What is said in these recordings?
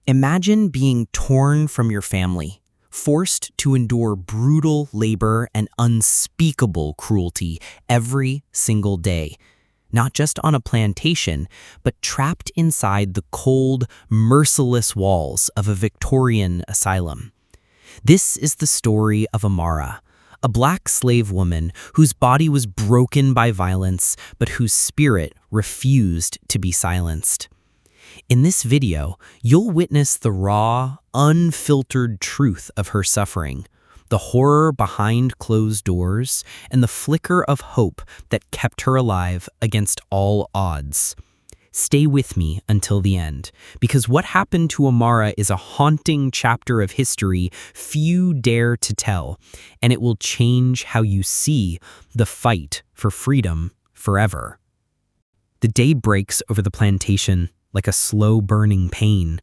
Imagine being torn from your family, forced to endure brutal labor and unspeakable cruelty every single day, not just on a plantation, but trapped inside the cold, merciless walls of a Victorian asylum. This is the story of Amara, a black slave woman whose body was broken by violence, but whose spirit refused to be silenced. In this video, you'll witness the raw, unfiltered truth of her suffering, the horror behind closed doors, and the flicker of hope that kept her alive against all odds. Stay with me until the end, because what happened to Amara is a haunting chapter of history few dare to tell, and it will change how you see the fight for freedom forever. The day breaks over the plantation like a slow-burning pain.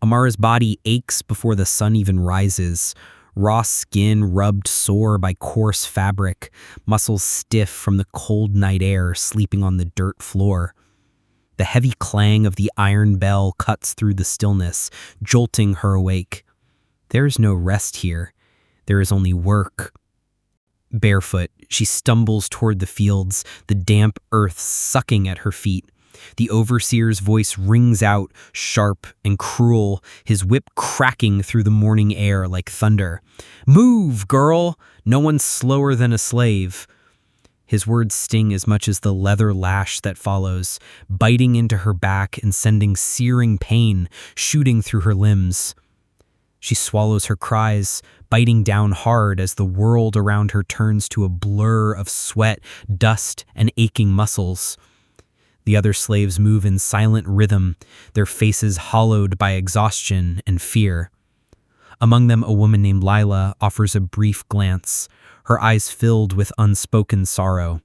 Amara's body aches before the sun even rises, raw skin rubbed sore by coarse fabric, muscles stiff from the cold night air sleeping on the dirt floor. The heavy clang of the iron bell cuts through the stillness, jolting her awake. There is no rest here. There is only work. Barefoot, she stumbles toward the fields, the damp earth sucking at her feet. The overseer's voice rings out, sharp and cruel, his whip cracking through the morning air like thunder. "Move, girl! No one's slower than a slave." His words sting as much as the leather lash that follows, biting into her back and sending searing pain shooting through her limbs. She swallows her cries, biting down hard as the world around her turns to a blur of sweat, dust, and aching muscles. The other slaves move in silent rhythm, their faces hollowed by exhaustion and fear. Among them, a woman named Lila offers a brief glance, her eyes filled with unspoken sorrow,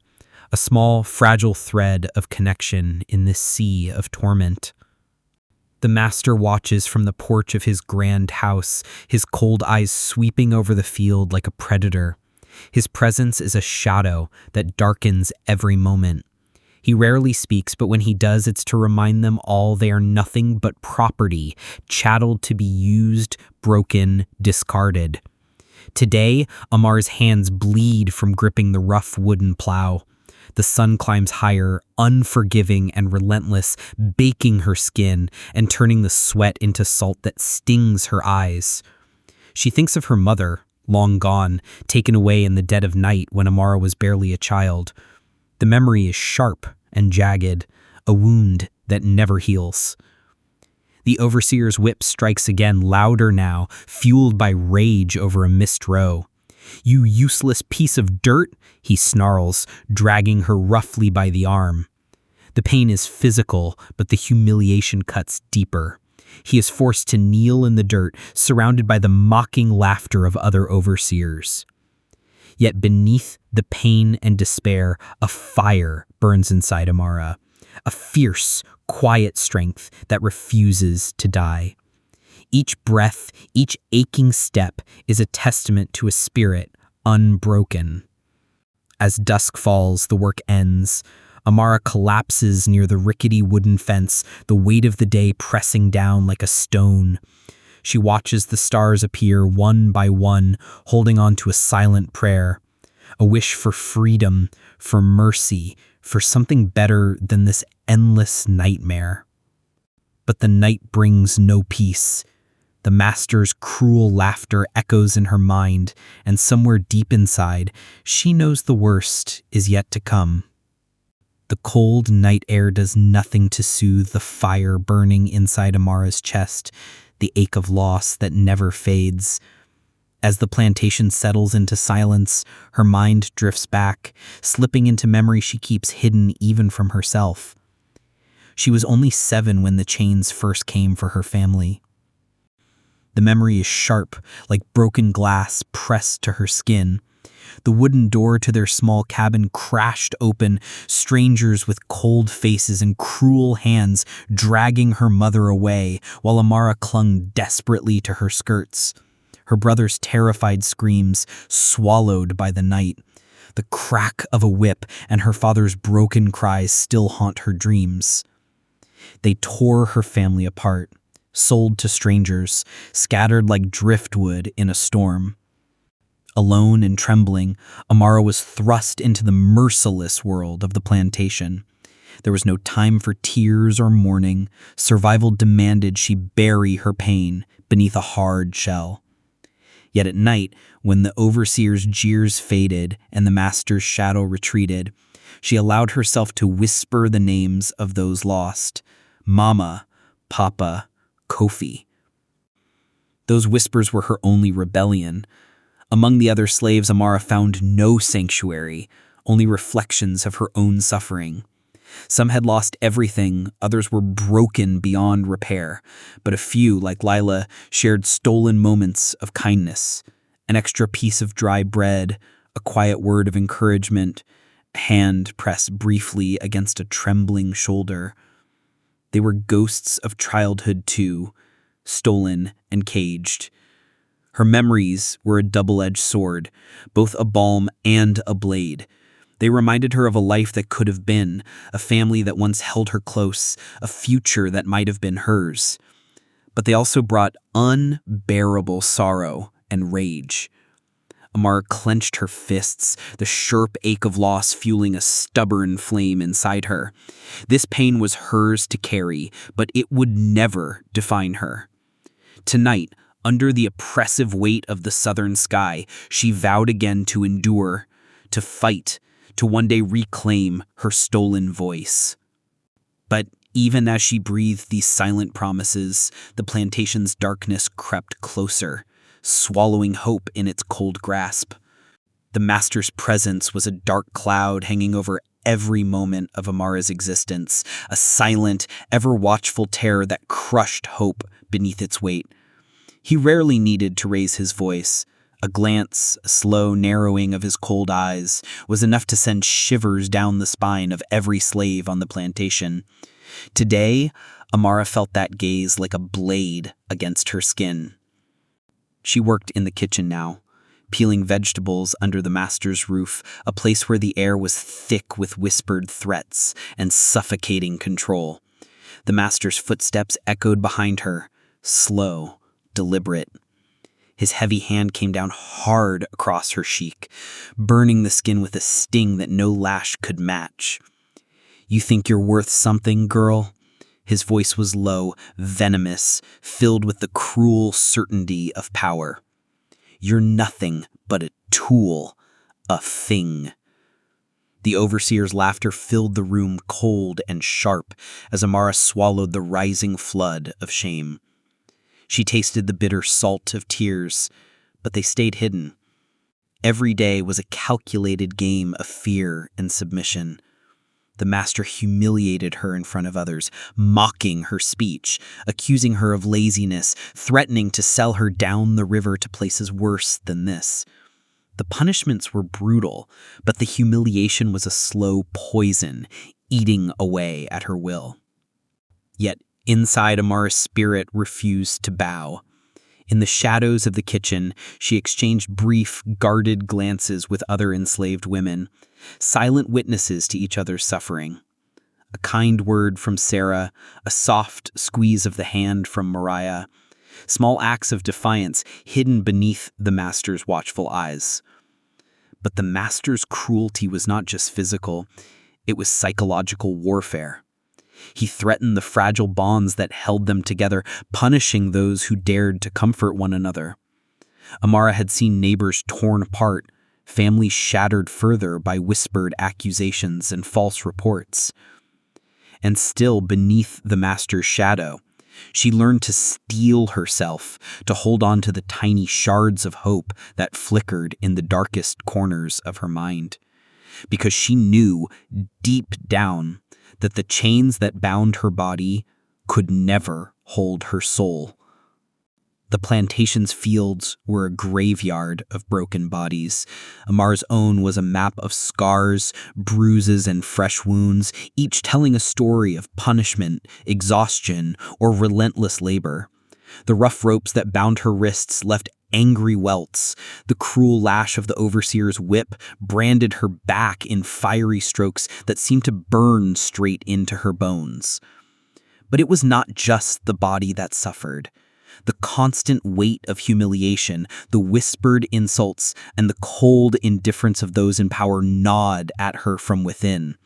a small, fragile thread of connection in this sea of torment. The master watches from the porch of his grand house, his cold eyes sweeping over the field like a predator. His presence is a shadow that darkens every moment. He rarely speaks, but when he does, it's to remind them all they are nothing but property, chattel to be used, broken, discarded. Today, Amar's hands bleed from gripping the rough wooden plow. The sun climbs higher, unforgiving and relentless, baking her skin and turning the sweat into salt that stings her eyes. She thinks of her mother, long gone, taken away in the dead of night when Amara was barely a child. The memory is sharp and jagged, a wound that never heals. The overseer's whip strikes again, louder now, fueled by rage over a missed row. "You useless piece of dirt," he snarls, dragging her roughly by the arm. The pain is physical, but the humiliation cuts deeper. He is forced to kneel in the dirt, surrounded by the mocking laughter of other overseers. Yet beneath the pain and despair, a fire burns inside Amara, a fierce, quiet strength that refuses to die. Each breath, each aching step is a testament to a spirit unbroken. As dusk falls, the work ends. Amara collapses near the rickety wooden fence, the weight of the day pressing down like a stone. She watches the stars appear one by one, holding on to a silent prayer, a wish for freedom, for mercy, for something better than this endless nightmare. But the night brings no peace. The master's cruel laughter echoes in her mind, and somewhere deep inside, she knows the worst is yet to come. The cold night air does nothing to soothe the fire burning inside Amara's chest, the ache of loss that never fades. As the plantation settles into silence, her mind drifts back, slipping into memory she keeps hidden even from herself. She was only 7 when the chains first came for her family. The memory is sharp, like broken glass pressed to her skin. The wooden door to their small cabin crashed open, strangers with cold faces and cruel hands dragging her mother away, while Amara clung desperately to her skirts. Her brother's terrified screams swallowed by the night. The crack of a whip and her father's broken cries still haunt her dreams. They tore her family apart, sold to strangers, scattered like driftwood in a storm. Alone and trembling, Amara was thrust into the merciless world of the plantation. There was no time for tears or mourning. Survival demanded she bury her pain beneath a hard shell. Yet at night, when the overseer's jeers faded and the master's shadow retreated, she allowed herself to whisper the names of those lost: Mama, Papa, Kofi. Those whispers were her only rebellion. Among the other slaves, Amara found no sanctuary, only reflections of her own suffering. Some had lost everything, others were broken beyond repair, but a few, like Lila, shared stolen moments of kindness: an extra piece of dry bread, a quiet word of encouragement, a hand pressed briefly against a trembling shoulder. They were ghosts of childhood too, stolen and caged. Her memories were a double-edged sword, both a balm and a blade. They reminded her of a life that could have been, a family that once held her close, a future that might have been hers. But they also brought unbearable sorrow and rage. Amara clenched her fists, the sharp ache of loss fueling a stubborn flame inside her. This pain was hers to carry, but it would never define her. Tonight, under the oppressive weight of the southern sky, she vowed again to endure, to fight, to one day reclaim her stolen voice. But even as she breathed these silent promises, the plantation's darkness crept closer, swallowing hope in its cold grasp. The master's presence was a dark cloud hanging over every moment of Amara's existence, a silent, ever-watchful terror that crushed hope beneath its weight. He rarely needed to raise his voice. A glance, a slow narrowing of his cold eyes, was enough to send shivers down the spine of every slave on the plantation. Today, Amara felt that gaze like a blade against her skin. She worked in the kitchen now, peeling vegetables under the master's roof, a place where the air was thick with whispered threats and suffocating control. The master's footsteps echoed behind her, slow, deliberate. His heavy hand came down hard across her cheek, burning the skin with a sting that no lash could match. "You think you're worth something, girl?" His voice was low, venomous, filled with the cruel certainty of power. "You're nothing but a tool, a thing." The overseer's laughter filled the room cold and sharp as Amara swallowed the rising flood of shame. She tasted the bitter salt of tears, but they stayed hidden. Every day was a calculated game of fear and submission. The master humiliated her in front of others, mocking her speech, accusing her of laziness, threatening to sell her down the river to places worse than this. The punishments were brutal, but the humiliation was a slow poison, eating away at her will. Yet inside, Amara's spirit refused to bow. In the shadows of the kitchen, she exchanged brief, guarded glances with other enslaved women, silent witnesses to each other's suffering. A kind word from Sarah, a soft squeeze of the hand from Mariah, small acts of defiance hidden beneath the master's watchful eyes. But the master's cruelty was not just physical, it was psychological warfare. He threatened the fragile bonds that held them together, punishing those who dared to comfort one another. Amara had seen neighbors torn apart, families shattered further by whispered accusations and false reports. And still beneath the master's shadow, she learned to steel herself, to hold on to the tiny shards of hope that flickered in the darkest corners of her mind. Because she knew, deep down, that the chains that bound her body could never hold her soul. The plantation's fields were a graveyard of broken bodies. Amara's own was a map of scars, bruises, and fresh wounds, each telling a story of punishment, exhaustion, or relentless labor. The rough ropes that bound her wrists left angry welts. The cruel lash of the overseer's whip branded her back in fiery strokes that seemed to burn straight into her bones. But it was not just the body that suffered. The constant weight of humiliation, the whispered insults, and the cold indifference of those in power gnawed at her from within.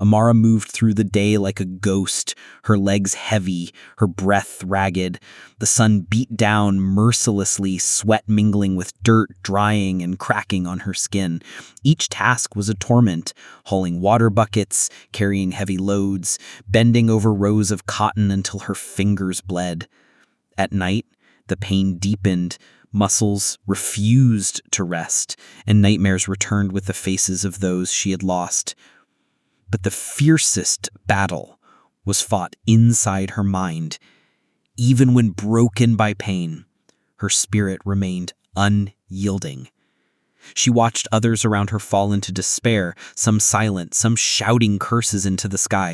Amara moved through the day like a ghost, her legs heavy, her breath ragged. The sun beat down mercilessly, sweat mingling with dirt, drying and cracking on her skin. Each task was a torment, hauling water buckets, carrying heavy loads, bending over rows of cotton until her fingers bled. At night, the pain deepened, muscles refused to rest, and nightmares returned with the faces of those she had lost. But the fiercest battle was fought inside her mind. Even when broken by pain, her spirit remained unyielding. She watched others around her fall into despair, some silent, some shouting curses into the sky,